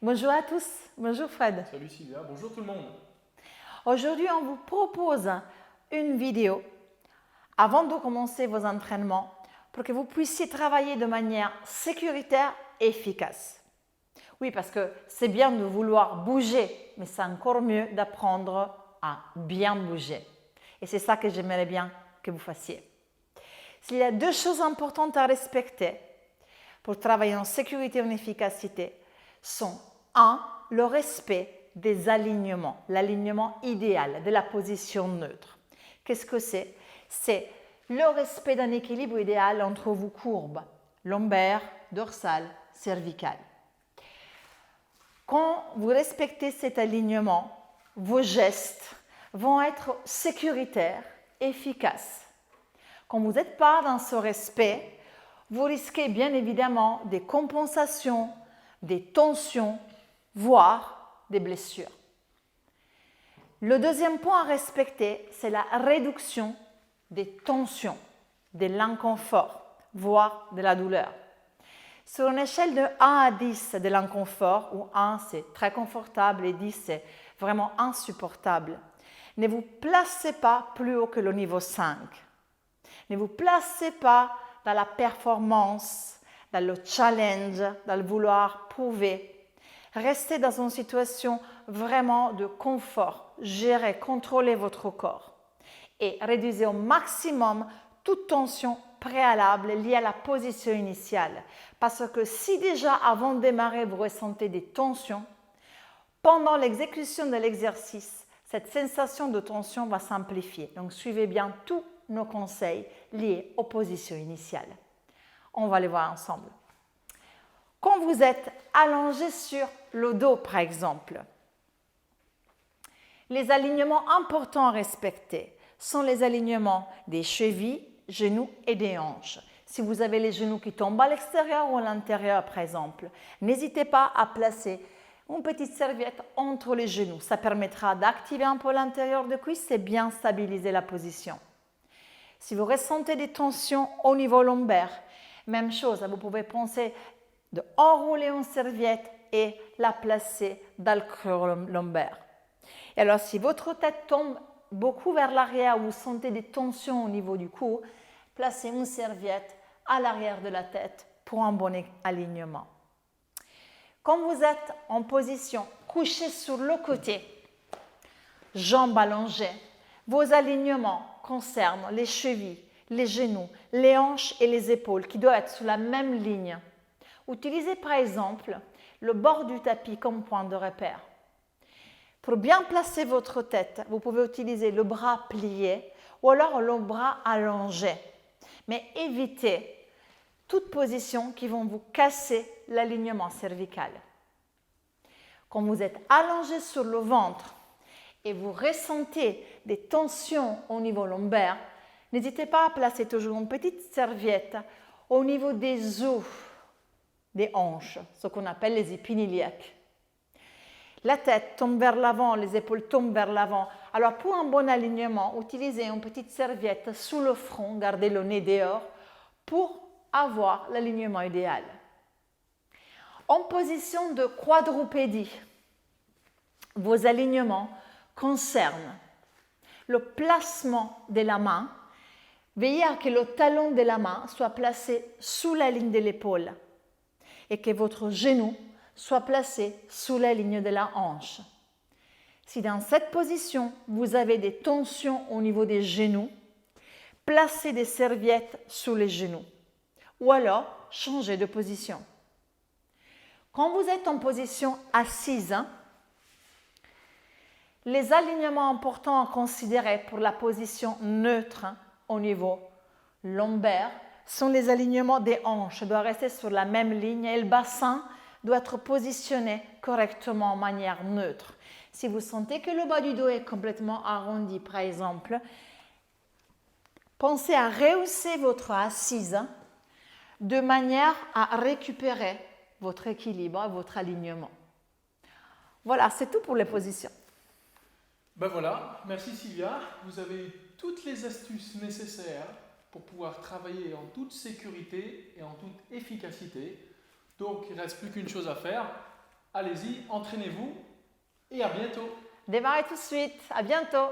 Bonjour à tous, bonjour Fred. Salut Sylvia, bonjour tout le monde. Aujourd'hui, on vous propose une vidéo avant de commencer vos entraînements pour que vous puissiez travailler de manière sécuritaire et efficace. Oui, parce que c'est bien de vouloir bouger, mais c'est encore mieux d'apprendre à bien bouger. Et c'est ça que j'aimerais bien que vous fassiez. S'il y a deux choses importantes à respecter pour travailler en sécurité et en efficacité, sont 1. Le respect des alignements, l'alignement idéal de la position neutre. Qu'est-ce que c'est? C'est le respect d'un équilibre idéal entre vos courbes, lombaires, dorsales, cervicales. Quand vous respectez cet alignement, vos gestes vont être sécuritaires, efficaces. Quand vous n'êtes pas dans ce respect, vous risquez bien évidemment des compensations, des tensions, voire des blessures. Le deuxième point à respecter, c'est la réduction des tensions, de l'inconfort, voire de la douleur. Sur une échelle de 1 à 10 de l'inconfort, où 1 c'est très confortable et 10 c'est vraiment insupportable, ne vous placez pas plus haut que le niveau 5. Ne vous placez pas dans la performance, dans le challenge, dans le vouloir prouver. Restez dans une situation vraiment de confort. Gérez, contrôlez votre corps. Et réduisez au maximum toute tension préalable liée à la position initiale. Parce que si déjà avant de démarrer, vous ressentez des tensions, pendant l'exécution de l'exercice, cette sensation de tension va s'amplifier. Donc suivez bien tous nos conseils liés aux positions initiales. On va les voir ensemble. Quand vous êtes allongé sur le dos, par exemple, les alignements importants à respecter sont les alignements des chevilles, genoux et des hanches. Si vous avez les genoux qui tombent à l'extérieur ou à l'intérieur, par exemple, n'hésitez pas à placer une petite serviette entre les genoux. Ça permettra d'activer un peu l'intérieur de cuisse et bien stabiliser la position. Si vous ressentez des tensions au niveau lombaire, même chose, vous pouvez penser de enrouler une serviette et la placer dans le creux lombaire. Et alors, si votre tête tombe beaucoup vers l'arrière ou vous sentez des tensions au niveau du cou, placez une serviette à l'arrière de la tête pour un bon alignement. Quand vous êtes en position couché sur le côté, jambes allongées, vos alignements concernent les chevilles, les genoux, les hanches et les épaules qui doivent être sur la même ligne. Utilisez par exemple le bord du tapis comme point de repère. Pour bien placer votre tête, vous pouvez utiliser le bras plié ou alors le bras allongé. Mais évitez toute position qui vont vous casser l'alignement cervical. Quand vous êtes allongé sur le ventre et vous ressentez des tensions au niveau lombaire, n'hésitez pas à placer toujours une petite serviette au niveau des os, des hanches, ce qu'on appelle les épines iliaques. La tête tombe vers l'avant, les épaules tombent vers l'avant. Alors pour un bon alignement, utilisez une petite serviette sous le front, gardez le nez dehors pour avoir l'alignement idéal. En position de quadrupédie, vos alignements concernent le placement de la main. Veillez à ce que le talon de la main soit placé sous la ligne de l'épaule et que votre genou soit placé sous la ligne de la hanche. Si dans cette position, vous avez des tensions au niveau des genoux, placez des serviettes sous les genoux ou alors changez de position. Quand vous êtes en position assise, les alignements importants à considérer pour la position neutre au niveau lombaire sont les alignements des hanches. Doit rester sur la même ligne et le bassin doit être positionné correctement en manière neutre. Si vous sentez que le bas du dos est complètement arrondi, par exemple, pensez à rehausser votre assise de manière à récupérer votre équilibre, votre alignement. Voilà, c'est tout pour les positions. Ben voilà, merci Sylvia. Vous avez toutes les astuces nécessaires pour pouvoir travailler en toute sécurité et en toute efficacité. Donc il ne reste plus qu'une chose à faire, Allez-y, entraînez-vous et à bientôt. Démarrez tout de suite. À bientôt.